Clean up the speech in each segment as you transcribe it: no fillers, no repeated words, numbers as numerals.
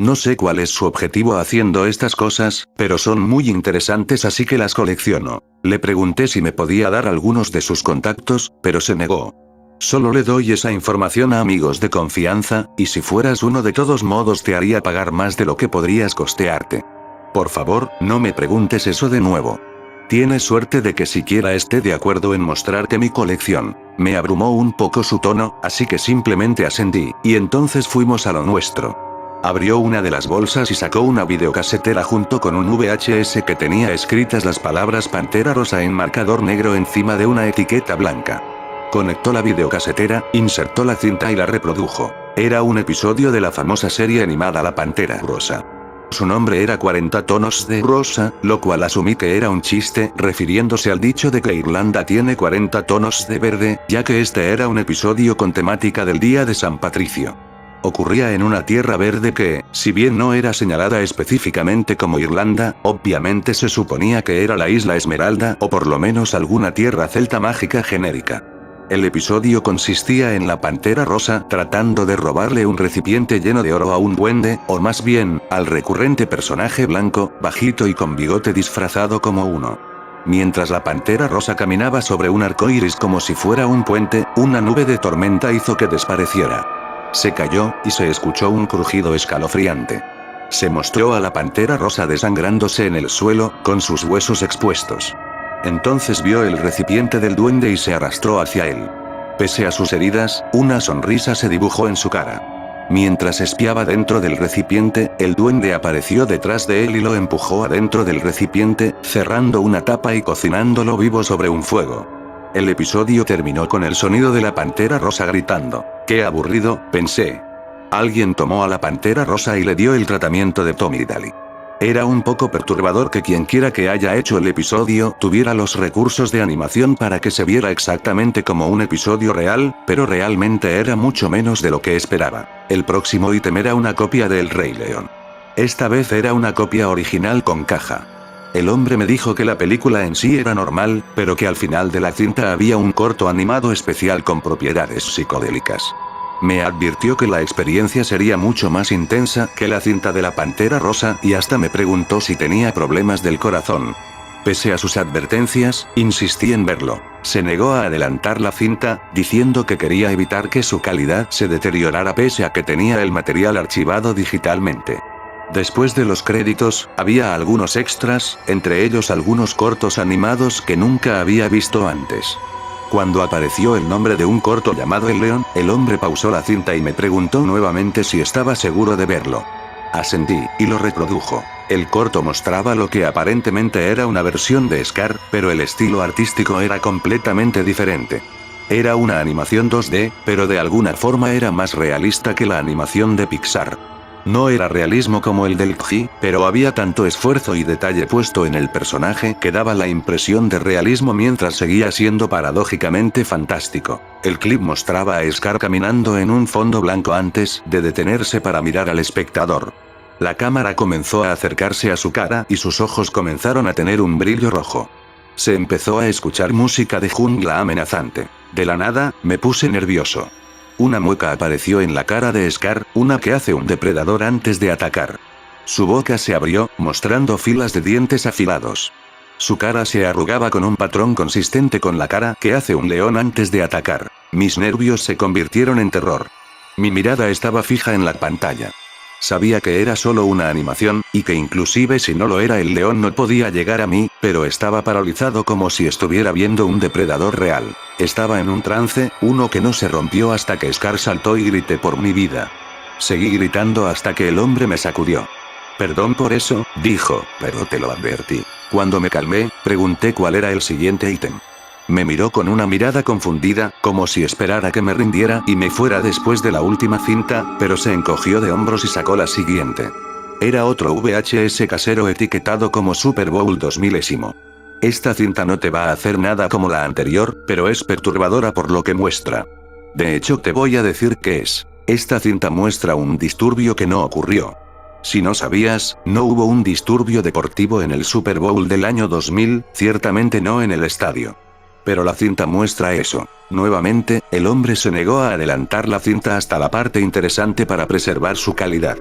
No sé cuál es su objetivo haciendo estas cosas, pero son muy interesantes así que las colecciono. Le pregunté si me podía dar algunos de sus contactos, pero se negó. Solo le doy esa información a amigos de confianza, y si fueras uno de todos modos te haría pagar más de lo que podrías costearte. Por favor, no me preguntes eso de nuevo. Tienes suerte de que siquiera esté de acuerdo en mostrarte mi colección. Me abrumó un poco su tono, así que simplemente asentí, y entonces fuimos a lo nuestro. Abrió una de las bolsas y sacó una videocasetera junto con un VHS que tenía escritas las palabras Pantera Rosa en marcador negro encima de una etiqueta blanca. Conectó la videocasetera, insertó la cinta y la reprodujo. Era un episodio de la famosa serie animada La Pantera Rosa. Su nombre era 40 tonos de rosa, lo cual asumí que era un chiste, refiriéndose al dicho de que Irlanda tiene 40 tonos de verde, ya que este era un episodio con temática del Día de San Patricio. Ocurría en una tierra verde que, si bien no era señalada específicamente como Irlanda, obviamente se suponía que era la Isla Esmeralda o por lo menos alguna tierra celta mágica genérica. El episodio consistía en la Pantera Rosa tratando de robarle un recipiente lleno de oro a un duende, o más bien, al recurrente personaje blanco, bajito y con bigote disfrazado como uno. Mientras la Pantera Rosa caminaba sobre un arco iris como si fuera un puente, una nube de tormenta hizo que desapareciera. Se cayó, y se escuchó un crujido escalofriante. Se mostró a la Pantera Rosa desangrándose en el suelo, con sus huesos expuestos. Entonces vio el recipiente del duende y se arrastró hacia él. Pese a sus heridas, una sonrisa se dibujó en su cara. Mientras espiaba dentro del recipiente, el duende apareció detrás de él y lo empujó adentro del recipiente, cerrando una tapa y cocinándolo vivo sobre un fuego. El episodio terminó con el sonido de la Pantera Rosa gritando. ¡Qué aburrido!, pensé. Alguien tomó a la Pantera Rosa y le dio el tratamiento de Tommy Daly. Era un poco perturbador que quienquiera que haya hecho el episodio tuviera los recursos de animación para que se viera exactamente como un episodio real, pero realmente era mucho menos de lo que esperaba. El próximo ítem era una copia de El Rey León. Esta vez era una copia original con caja. El hombre me dijo que la película en sí era normal, pero que al final de la cinta había un corto animado especial con propiedades psicodélicas. Me advirtió que la experiencia sería mucho más intensa que la cinta de la Pantera Rosa y hasta me preguntó si tenía problemas del corazón. Pese a sus advertencias, insistí en verlo. Se negó a adelantar la cinta, diciendo que quería evitar que su calidad se deteriorara pese a que tenía el material archivado digitalmente. Después de los créditos, había algunos extras, entre ellos algunos cortos animados que nunca había visto antes. Cuando apareció el nombre de un corto llamado El León, el hombre pausó la cinta y me preguntó nuevamente si estaba seguro de verlo. Asentí, y lo reprodujo. El corto mostraba lo que aparentemente era una versión de Scar, pero el estilo artístico era completamente diferente. Era una animación 2D, pero de alguna forma era más realista que la animación de Pixar. No era realismo como el del Kji, pero había tanto esfuerzo y detalle puesto en el personaje que daba la impresión de realismo mientras seguía siendo paradójicamente fantástico. El clip mostraba a Scar caminando en un fondo blanco antes de detenerse para mirar al espectador. La cámara comenzó a acercarse a su cara y sus ojos comenzaron a tener un brillo rojo. Se empezó a escuchar música de jungla amenazante. De la nada, me puse nervioso. Una mueca apareció en la cara de Scar, una que hace un depredador antes de atacar. Su boca se abrió, mostrando filas de dientes afilados. Su cara se arrugaba con un patrón consistente con la cara que hace un león antes de atacar. Mis nervios se convirtieron en terror. Mi mirada estaba fija en la pantalla. Sabía que era solo una animación, y que inclusive si no lo era el león no podía llegar a mí, pero estaba paralizado como si estuviera viendo un depredador real. Estaba en un trance, uno que no se rompió hasta que Scar saltó y grité por mi vida. Seguí gritando hasta que el hombre me sacudió. Perdón por eso, dijo, pero te lo advertí. Cuando me calmé, pregunté cuál era el siguiente ítem. Me miró con una mirada confundida, como si esperara que me rindiera y me fuera después de la última cinta, pero se encogió de hombros y sacó la siguiente. Era otro VHS casero etiquetado como Super Bowl 2000. Esta cinta no te va a hacer nada como la anterior, pero es perturbadora por lo que muestra. De hecho, te voy a decir qué es. Esta cinta muestra un disturbio que no ocurrió. Si no sabías, no hubo un disturbio deportivo en el Super Bowl del año 2000, ciertamente no en el estadio. Pero la cinta muestra eso. Nuevamente, el hombre se negó a adelantar la cinta hasta la parte interesante para preservar su calidad.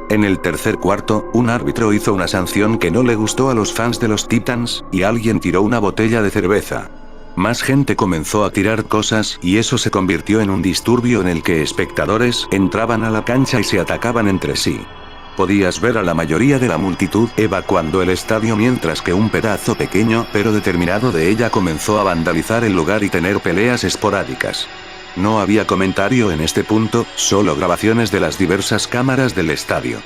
En el tercer cuarto, un árbitro hizo una sanción que no le gustó a los fans de los Titans, y alguien tiró una botella de cerveza. Más gente comenzó a tirar cosas y eso se convirtió en un disturbio en el que espectadores entraban a la cancha y se atacaban entre sí. Podías ver a la mayoría de la multitud evacuando el estadio mientras que un pedazo pequeño pero determinado de ella comenzó a vandalizar el lugar y tener peleas esporádicas. No había comentario en este punto, solo grabaciones de las diversas cámaras del estadio.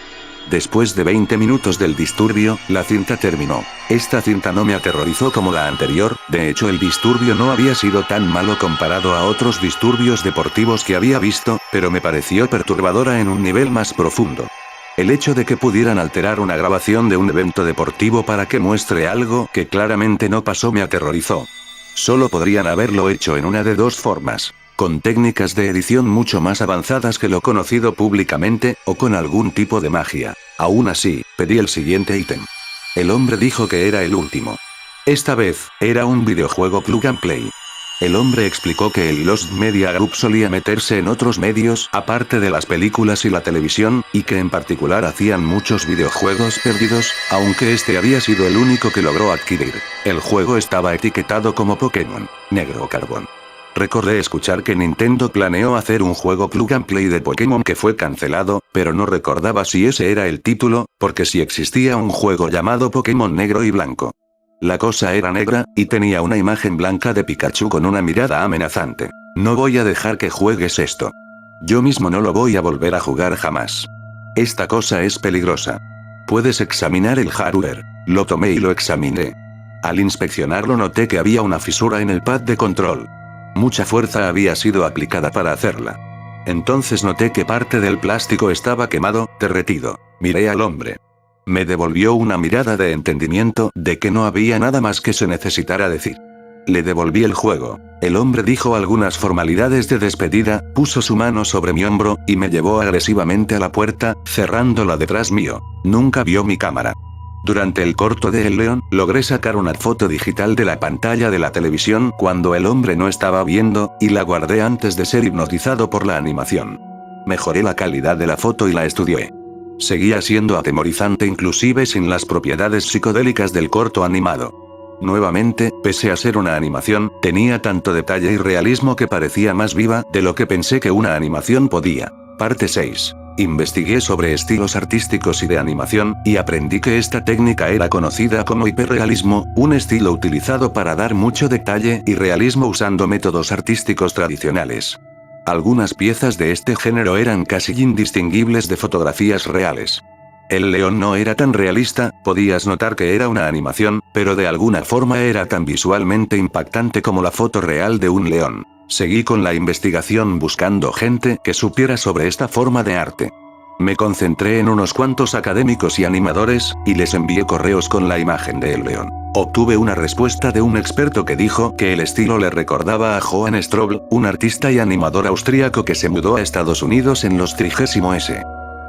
Después de 20 minutos del disturbio, la cinta terminó. Esta cinta no me aterrorizó como la anterior, de hecho el disturbio no había sido tan malo comparado a otros disturbios deportivos que había visto, pero me pareció perturbadora en un nivel más profundo. El hecho de que pudieran alterar una grabación de un evento deportivo para que muestre algo que claramente no pasó me aterrorizó. Solo podrían haberlo hecho en una de dos formas. Con técnicas de edición mucho más avanzadas que lo conocido públicamente, o con algún tipo de magia. Aún así, pedí el siguiente ítem. El hombre dijo que era el último. Esta vez, era un videojuego plug and play. El hombre explicó que el Lost Media Group solía meterse en otros medios, aparte de las películas y la televisión, y que en particular hacían muchos videojuegos perdidos, aunque este había sido el único que logró adquirir. El juego estaba etiquetado como Pokémon Negro Carbón. Recordé escuchar que Nintendo planeó hacer un juego plug and play de Pokémon que fue cancelado, pero no recordaba si ese era el título, porque sí existía un juego llamado Pokémon Negro y Blanco. La cosa era negra, y tenía una imagen blanca de Pikachu con una mirada amenazante. No voy a dejar que juegues esto. Yo mismo no lo voy a volver a jugar jamás. Esta cosa es peligrosa. Puedes examinar el hardware. Lo tomé y lo examiné. Al inspeccionarlo noté que había una fisura en el pad de control. Mucha fuerza había sido aplicada para hacerla. Entonces noté que parte del plástico estaba quemado, derretido. Miré al hombre. Me devolvió una mirada de entendimiento de que no había nada más que se necesitara decir. Le devolví el juego. El hombre dijo algunas formalidades de despedida, puso su mano sobre mi hombro, y me llevó agresivamente a la puerta, cerrándola detrás mío. Nunca vio mi cámara. Durante el corto de El León, logré sacar una foto digital de la pantalla de la televisión cuando el hombre no estaba viendo, y la guardé antes de ser hipnotizado por la animación. Mejoré la calidad de la foto y la estudié. Seguía siendo atemorizante inclusive sin las propiedades psicodélicas del corto animado. Nuevamente, pese a ser una animación, tenía tanto detalle y realismo que parecía más viva de lo que pensé que una animación podía. Parte 6. Investigué sobre estilos artísticos y de animación, y aprendí que esta técnica era conocida como hiperrealismo, un estilo utilizado para dar mucho detalle y realismo usando métodos artísticos tradicionales. Algunas piezas de este género eran casi indistinguibles de fotografías reales. El león no era tan realista, podías notar que era una animación, pero de alguna forma era tan visualmente impactante como la foto real de un león. Seguí con la investigación buscando gente que supiera sobre esta forma de arte. Me concentré en unos cuantos académicos y animadores, y les envié correos con la imagen de el león. Obtuve una respuesta de un experto que dijo que el estilo le recordaba a Johann Strobl, un artista y animador austríaco que se mudó a Estados Unidos en los 30s.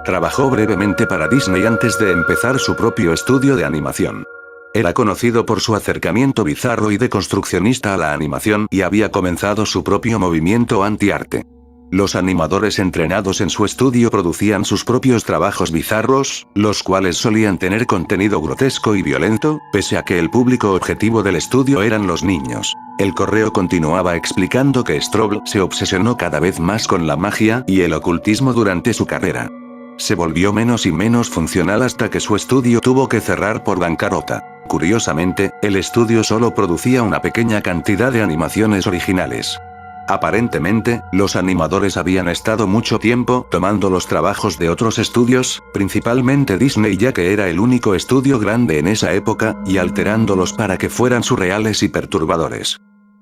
Trabajó brevemente para Disney antes de empezar su propio estudio de animación. Era conocido por su acercamiento bizarro y deconstruccionista a la animación y había comenzado su propio movimiento anti-arte. Los animadores entrenados en su estudio producían sus propios trabajos bizarros, los cuales solían tener contenido grotesco y violento, pese a que el público objetivo del estudio eran los niños. El correo continuaba explicando que Strobl se obsesionó cada vez más con la magia y el ocultismo durante su carrera. Se volvió menos y menos funcional hasta que su estudio tuvo que cerrar por bancarrota. Curiosamente, el estudio solo producía una pequeña cantidad de animaciones originales. Aparentemente, los animadores habían estado mucho tiempo tomando los trabajos de otros estudios, principalmente Disney ya que era el único estudio grande en esa época, y alterándolos para que fueran surreales y perturbadores.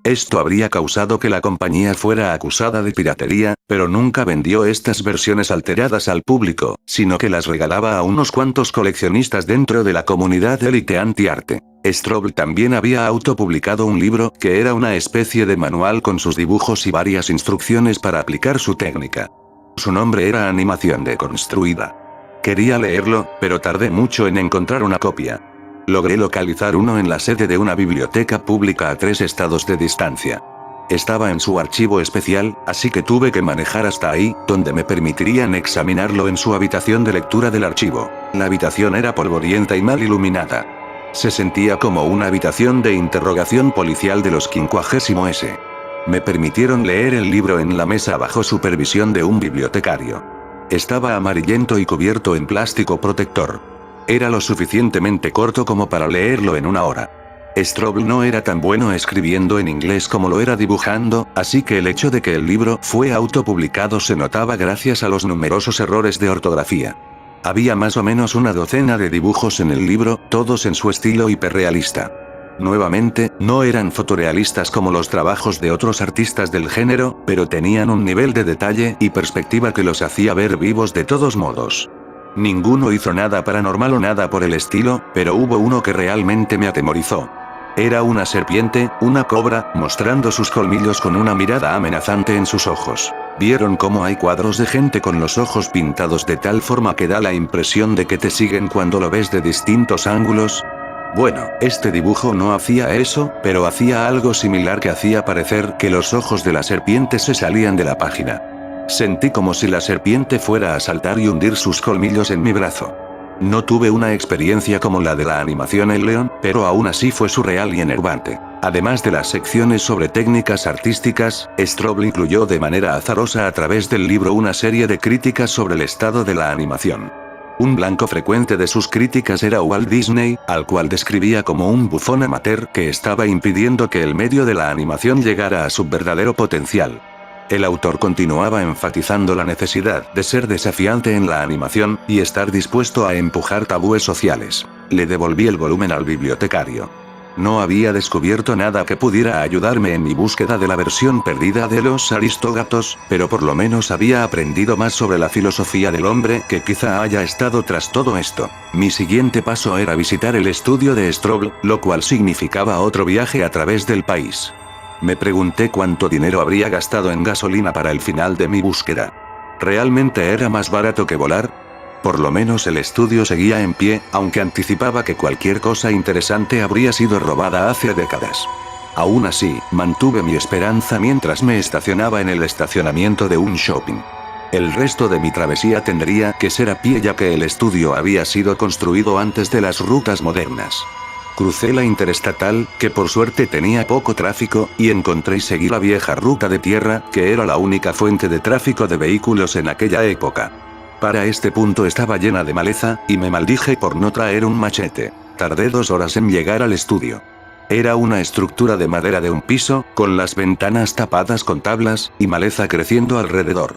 Esto habría causado que la compañía fuera acusada de piratería, pero nunca vendió estas versiones alteradas al público, sino que las regalaba a unos cuantos coleccionistas dentro de la comunidad élite anti-arte. Strobl también había autopublicado un libro que era una especie de manual con sus dibujos y varias instrucciones para aplicar su técnica. Su nombre era Animación Deconstruida. Quería leerlo, pero tardé mucho en encontrar una copia. Logré localizar uno en la sede de una biblioteca pública a 3 estados de distancia. Estaba en su archivo especial, así que tuve que manejar hasta ahí, donde me permitirían examinarlo en su habitación de lectura del archivo. La habitación era polvorienta y mal iluminada. Se sentía como una habitación de interrogación policial de los 50s. Me permitieron leer el libro en la mesa bajo supervisión de un bibliotecario. Estaba amarillento y cubierto en plástico protector. Era lo suficientemente corto como para leerlo en una hora. Strobl no era tan bueno escribiendo en inglés como lo era dibujando, así que el hecho de que el libro fue autopublicado se notaba gracias a los numerosos errores de ortografía. Había más o menos una docena de dibujos en el libro, todos en su estilo hiperrealista. Nuevamente, no eran fotorealistas como los trabajos de otros artistas del género, pero tenían un nivel de detalle y perspectiva que los hacía ver vivos de todos modos. Ninguno hizo nada paranormal o nada por el estilo, pero hubo uno que realmente me atemorizó. Era una serpiente, una cobra, mostrando sus colmillos con una mirada amenazante en sus ojos. ¿Vieron cómo hay cuadros de gente con los ojos pintados de tal forma que da la impresión de que te siguen cuando lo ves de distintos ángulos? Bueno, este dibujo no hacía eso, pero hacía algo similar que hacía parecer que los ojos de la serpiente se salían de la página. Sentí como si la serpiente fuera a saltar y hundir sus colmillos en mi brazo. No tuve una experiencia como la de la animación El León, pero aún así fue surreal y enervante. Además de las secciones sobre técnicas artísticas, Strobl incluyó de manera azarosa a través del libro una serie de críticas sobre el estado de la animación. Un blanco frecuente de sus críticas era Walt Disney, al cual describía como un bufón amateur que estaba impidiendo que el medio de la animación llegara a su verdadero potencial. El autor continuaba enfatizando la necesidad de ser desafiante en la animación, y estar dispuesto a empujar tabúes sociales. Le devolví el volumen al bibliotecario. No había descubierto nada que pudiera ayudarme en mi búsqueda de la versión perdida de los Aristógatos, pero por lo menos había aprendido más sobre la filosofía del hombre que quizá haya estado tras todo esto. Mi siguiente paso era visitar el estudio de Strobl, lo cual significaba otro viaje a través del país. Me pregunté cuánto dinero habría gastado en gasolina para el final de mi búsqueda. ¿Realmente era más barato que volar? Por lo menos el estudio seguía en pie, aunque anticipaba que cualquier cosa interesante habría sido robada hace décadas. Aún así, mantuve mi esperanza mientras me estacionaba en el estacionamiento de un shopping. El resto de mi travesía tendría que ser a pie ya que el estudio había sido construido antes de las rutas modernas. Crucé la interestatal, que por suerte tenía poco tráfico, y encontré y seguí la vieja ruta de tierra, que era la única fuente de tráfico de vehículos en aquella época. Para este punto estaba llena de maleza, y me maldije por no traer un machete. Tardé 2 horas en llegar al estudio. Era una estructura de madera de un piso, con las ventanas tapadas con tablas, y maleza creciendo alrededor.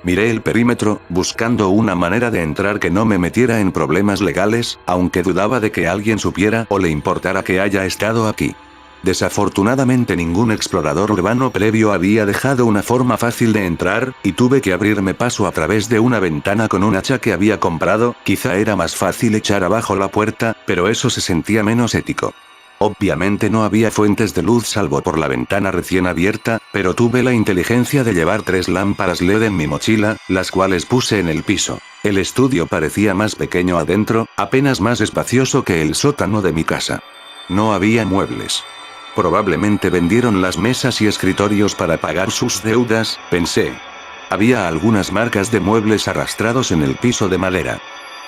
Miré el perímetro, buscando una manera de entrar que no me metiera en problemas legales, aunque dudaba de que alguien supiera o le importara que haya estado aquí. Desafortunadamente ningún explorador urbano previo había dejado una forma fácil de entrar, y tuve que abrirme paso a través de una ventana con un hacha que había comprado. Quizá era más fácil echar abajo la puerta, pero eso se sentía menos ético. Obviamente no había fuentes de luz salvo por la ventana recién abierta, pero tuve la inteligencia de llevar 3 lámparas LED en mi mochila, las cuales puse en el piso. El estudio parecía más pequeño adentro, apenas más espacioso que el sótano de mi casa. No había muebles. Probablemente vendieron las mesas y escritorios para pagar sus deudas, pensé. Había algunas marcas de muebles arrastrados en el piso de madera.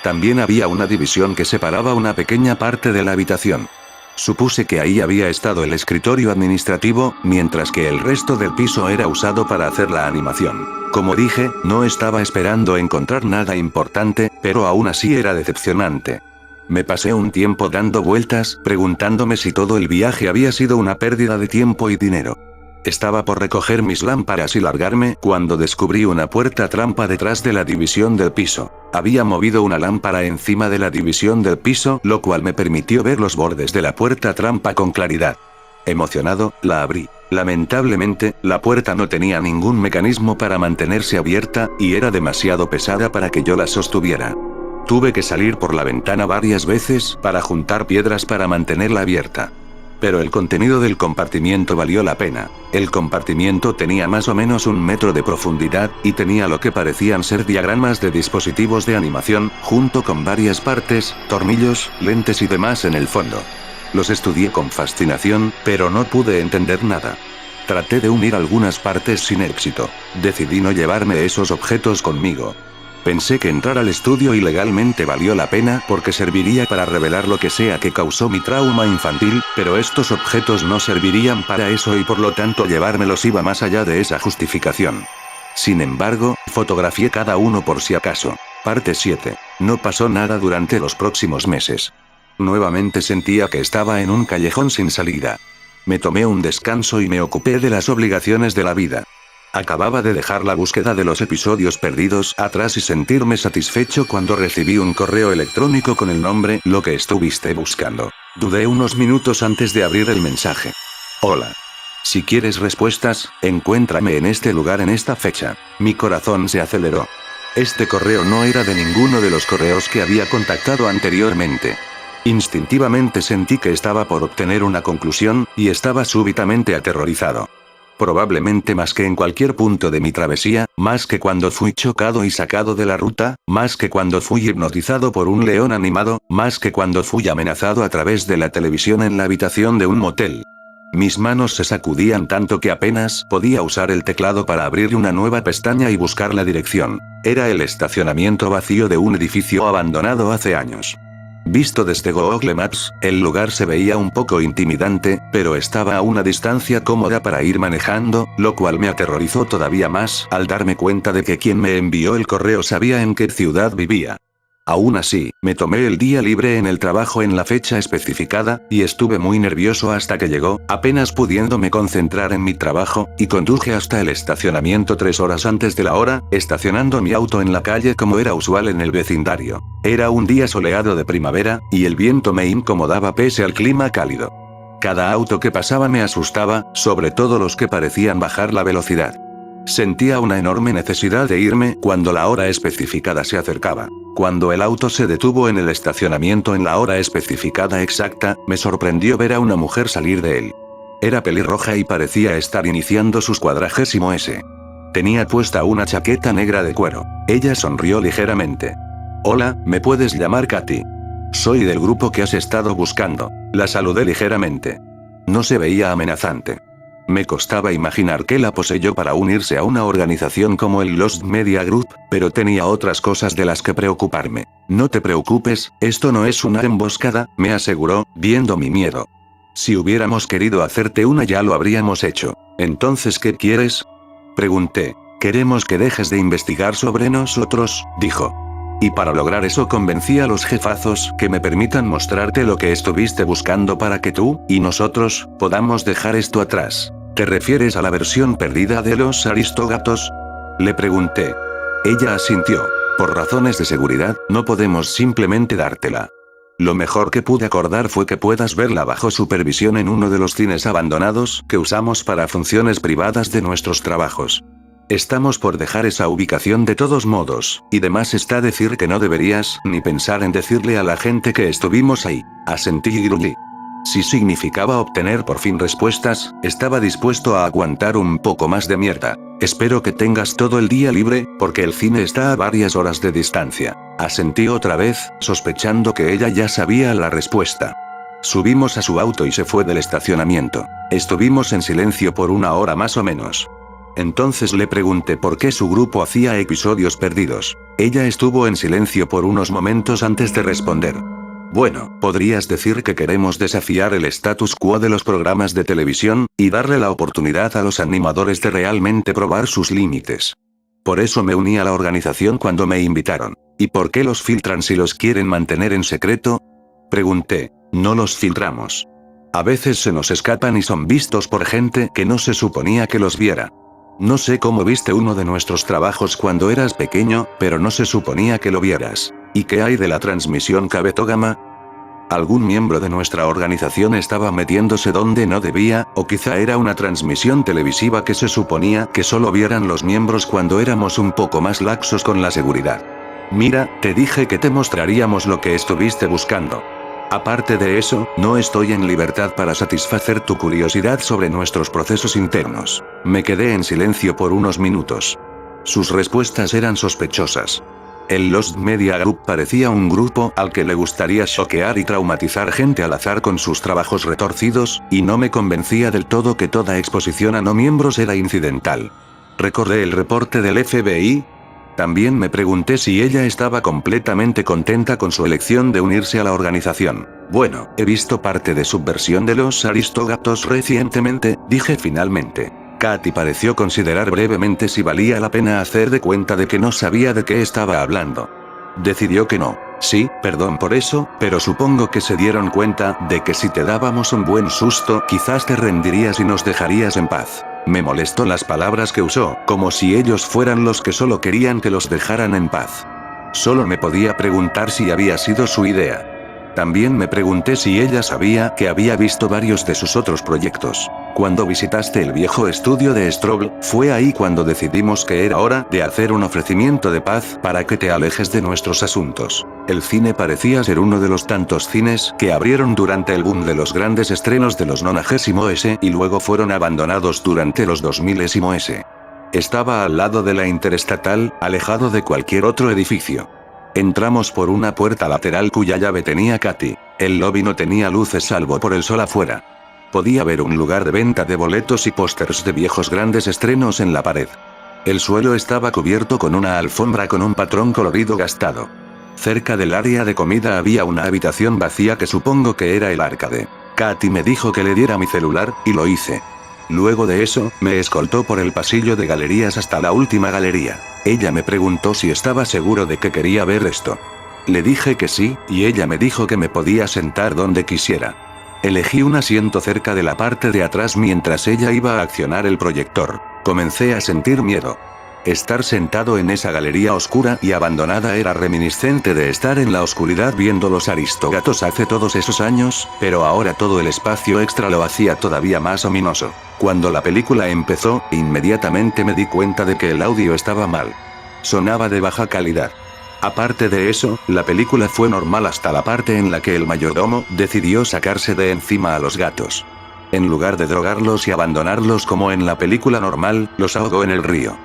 También había una división que separaba una pequeña parte de la habitación. Supuse que ahí había estado el escritorio administrativo, mientras que el resto del piso era usado para hacer la animación. Como dije, no estaba esperando encontrar nada importante, pero aún así era decepcionante. Me pasé un tiempo dando vueltas, preguntándome si todo el viaje había sido una pérdida de tiempo y dinero. Estaba por recoger mis lámparas y largarme, cuando descubrí una puerta trampa detrás de la división del piso. Había movido una lámpara encima de la división del piso, lo cual me permitió ver los bordes de la puerta trampa con claridad. Emocionado, la abrí. Lamentablemente, la puerta no tenía ningún mecanismo para mantenerse abierta, y era demasiado pesada para que yo la sostuviera. Tuve que salir por la ventana varias veces para juntar piedras para mantenerla abierta. Pero el contenido del compartimiento valió la pena. El compartimiento tenía más o menos 1 metro de profundidad, y tenía lo que parecían ser diagramas de dispositivos de animación, junto con varias partes, tornillos, lentes y demás en el fondo. Los estudié con fascinación, pero no pude entender nada. Traté de unir algunas partes sin éxito. Decidí no llevarme esos objetos conmigo. Pensé que entrar al estudio ilegalmente valió la pena porque serviría para revelar lo que sea que causó mi trauma infantil, pero estos objetos no servirían para eso y por lo tanto llevármelos iba más allá de esa justificación. Sin embargo, fotografié cada uno por si acaso. Parte 7. No pasó nada durante los próximos meses. Nuevamente sentía que estaba en un callejón sin salida. Me tomé un descanso y me ocupé de las obligaciones de la vida. Acababa de dejar la búsqueda de los episodios perdidos atrás y sentirme satisfecho cuando recibí un correo electrónico con el nombre "Lo que estuviste buscando". Dudé unos minutos antes de abrir el mensaje. Hola. Si quieres respuestas, encuéntrame en este lugar en esta fecha. Mi corazón se aceleró. Este correo no era de ninguno de los correos que había contactado anteriormente. Instintivamente sentí que estaba por obtener una conclusión, y estaba súbitamente aterrorizado. Probablemente más que en cualquier punto de mi travesía, más que cuando fui chocado y sacado de la ruta, más que cuando fui hipnotizado por un león animado, más que cuando fui amenazado a través de la televisión en la habitación de un motel. Mis manos se sacudían tanto que apenas podía usar el teclado para abrir una nueva pestaña y buscar la dirección. Era el estacionamiento vacío de un edificio abandonado hace años. Visto desde Google Maps, el lugar se veía un poco intimidante, pero estaba a una distancia cómoda para ir manejando, lo cual me aterrorizó todavía más al darme cuenta de que quien me envió el correo sabía en qué ciudad vivía. Aún así, me tomé el día libre en el trabajo en la fecha especificada, y estuve muy nervioso hasta que llegó, apenas pudiéndome concentrar en mi trabajo, y conduje hasta el estacionamiento 3 horas antes de la hora, estacionando mi auto en la calle como era usual en el vecindario. Era un día soleado de primavera, y el viento me incomodaba pese al clima cálido. Cada auto que pasaba me asustaba, sobre todo los que parecían bajar la velocidad. Sentía una enorme necesidad de irme cuando la hora especificada se acercaba. Cuando el auto se detuvo en el estacionamiento en la hora especificada exacta, me sorprendió ver a una mujer salir de él. Era pelirroja y parecía estar iniciando sus 40º. Tenía puesta una chaqueta negra de cuero. Ella sonrió ligeramente. Hola, me puedes llamar Katy. Soy del grupo que has estado buscando. La saludé ligeramente. No se veía amenazante. Me costaba imaginar que la poseyó para unirse a una organización como el Lost Media Group, pero tenía otras cosas de las que preocuparme. No te preocupes, esto no es una emboscada, me aseguró, viendo mi miedo. Si hubiéramos querido hacerte una ya lo habríamos hecho. ¿Entonces qué quieres? Pregunté. Queremos que dejes de investigar sobre nosotros, dijo. Y para lograr eso convencí a los jefazos que me permitan mostrarte lo que estuviste buscando para que tú, y nosotros, podamos dejar esto atrás. ¿Te refieres a la versión perdida de los Aristógatos? Le pregunté. Ella asintió. Por razones de seguridad, no podemos simplemente dártela. Lo mejor que pude acordar fue que puedas verla bajo supervisión en uno de los cines abandonados que usamos para funciones privadas de nuestros trabajos. Estamos por dejar esa ubicación de todos modos, y de más está decir que no deberías ni pensar en decirle a la gente que estuvimos ahí. Asentí y gruñí. Si significaba obtener por fin respuestas, estaba dispuesto a aguantar un poco más de mierda. Espero que tengas todo el día libre, porque el cine está a varias horas de distancia. Asentí otra vez, sospechando que ella ya sabía la respuesta. Subimos a su auto y se fue del estacionamiento. Estuvimos en silencio por 1 hora más o menos. Entonces le pregunté por qué su grupo hacía episodios perdidos. Ella estuvo en silencio por unos momentos antes de responder. Bueno, podrías decir que queremos desafiar el status quo de los programas de televisión, y darle la oportunidad a los animadores de realmente probar sus límites. Por eso me uní a la organización cuando me invitaron. ¿Y por qué los filtran si los quieren mantener en secreto? Pregunté. No los filtramos. A veces se nos escapan y son vistos por gente que no se suponía que los viera. No sé cómo viste uno de nuestros trabajos cuando eras pequeño, pero no se suponía que lo vieras. ¿Y qué hay de la transmisión Kabetogama? Algún miembro de nuestra organización estaba metiéndose donde no debía, o quizá era una transmisión televisiva que se suponía que solo vieran los miembros cuando éramos un poco más laxos con la seguridad. Mira, te dije que te mostraríamos lo que estuviste buscando. Aparte de eso, no estoy en libertad para satisfacer tu curiosidad sobre nuestros procesos internos. Me quedé en silencio por unos minutos. Sus respuestas eran sospechosas. El Lost Media Group parecía un grupo al que le gustaría choquear y traumatizar gente al azar con sus trabajos retorcidos, y no me convencía del todo que toda exposición a no miembros era incidental. Recordé el reporte del FBI. También me pregunté si ella estaba completamente contenta con su elección de unirse a la organización. Bueno, he visto parte de su versión de los Aristógatos recientemente, dije finalmente. Katy pareció considerar brevemente si valía la pena hacer de cuenta de que no sabía de qué estaba hablando. Decidió que no. Sí, perdón por eso, pero supongo que se dieron cuenta de que si te dábamos un buen susto, quizás te rendirías y nos dejarías en paz. Me molestó las palabras que usó, como si ellos fueran los que solo querían que los dejaran en paz. Solo me podía preguntar si había sido su idea. También me pregunté si ella sabía que había visto varios de sus otros proyectos. Cuando visitaste el viejo estudio de Strobl, fue ahí cuando decidimos que era hora de hacer un ofrecimiento de paz para que te alejes de nuestros asuntos. El cine parecía ser uno de los tantos cines que abrieron durante el boom de los grandes estrenos de los 90s y luego fueron abandonados durante los 2000s. Estaba al lado de la Interestatal, alejado de cualquier otro edificio. Entramos por una puerta lateral cuya llave tenía Katy. El lobby no tenía luces salvo por el sol afuera. Podía ver un lugar de venta de boletos y pósters de viejos grandes estrenos en la pared. El suelo estaba cubierto con una alfombra con un patrón colorido gastado. Cerca del área de comida había una habitación vacía que supongo que era el arcade. Katy me dijo que le diera mi celular, y lo hice. Luego de eso, me escoltó por el pasillo de galerías hasta la última galería. Ella me preguntó si estaba seguro de que quería ver esto. Le dije que sí, y ella me dijo que me podía sentar donde quisiera. Elegí un asiento cerca de la parte de atrás mientras ella iba a accionar el proyector. Comencé a sentir miedo. Estar sentado en esa galería oscura y abandonada era reminiscente de estar en la oscuridad viendo los Aristógatos hace todos esos años, pero ahora todo el espacio extra lo hacía todavía más ominoso. Cuando la película empezó, inmediatamente me di cuenta de que el audio estaba mal. Sonaba de baja calidad. Aparte de eso, la película fue normal hasta la parte en la que el mayordomo decidió sacarse de encima a los gatos. En lugar de drogarlos y abandonarlos como en la película normal, los ahogó en el río.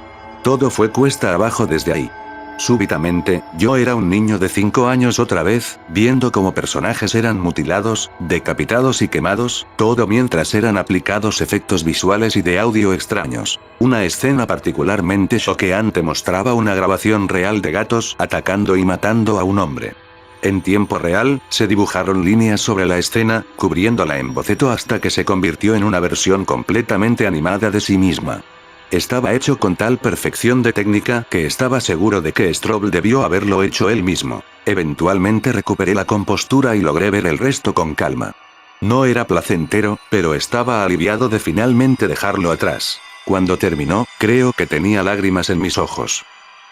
Todo fue cuesta abajo desde ahí. Súbitamente, yo era un niño de 5 años otra vez, viendo cómo personajes eran mutilados, decapitados y quemados, todo mientras eran aplicados efectos visuales y de audio extraños. Una escena particularmente choqueante mostraba una grabación real de gatos atacando y matando a un hombre. En tiempo real, se dibujaron líneas sobre la escena, cubriéndola en boceto hasta que se convirtió en una versión completamente animada de sí misma. Estaba hecho con tal perfección de técnica que estaba seguro de que Strobl debió haberlo hecho él mismo. Eventualmente recuperé la compostura y logré ver el resto con calma. No era placentero, pero estaba aliviado de finalmente dejarlo atrás. Cuando terminó, creo que tenía lágrimas en mis ojos.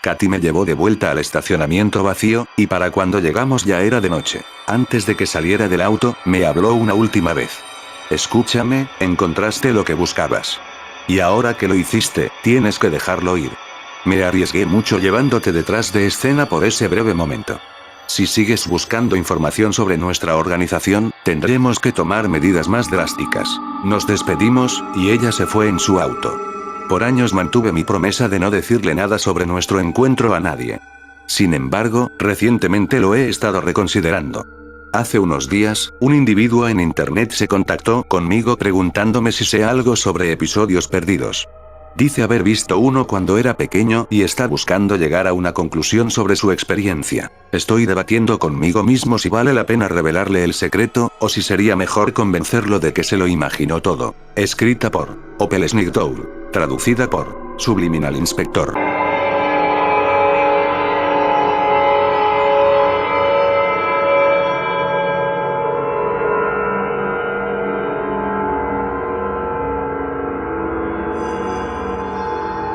Katy me llevó de vuelta al estacionamiento vacío, y para cuando llegamos ya era de noche. Antes de que saliera del auto, me habló una última vez. Escúchame, encontraste lo que buscabas. Y ahora que lo hiciste, tienes que dejarlo ir. Me arriesgué mucho llevándote detrás de escena por ese breve momento. Si sigues buscando información sobre nuestra organización, tendremos que tomar medidas más drásticas. Nos despedimos, y ella se fue en su auto. Por años mantuve mi promesa de no decirle nada sobre nuestro encuentro a nadie. Sin embargo, recientemente lo he estado reconsiderando. Hace unos días, un individuo en internet se contactó conmigo preguntándome si sé algo sobre episodios perdidos. Dice haber visto uno cuando era pequeño y está buscando llegar a una conclusión sobre su experiencia. Estoy debatiendo conmigo mismo si vale la pena revelarle el secreto, o si sería mejor convencerlo de que se lo imaginó todo. Escrita por Opel Snigdow. Traducida por Subliminal Inspector.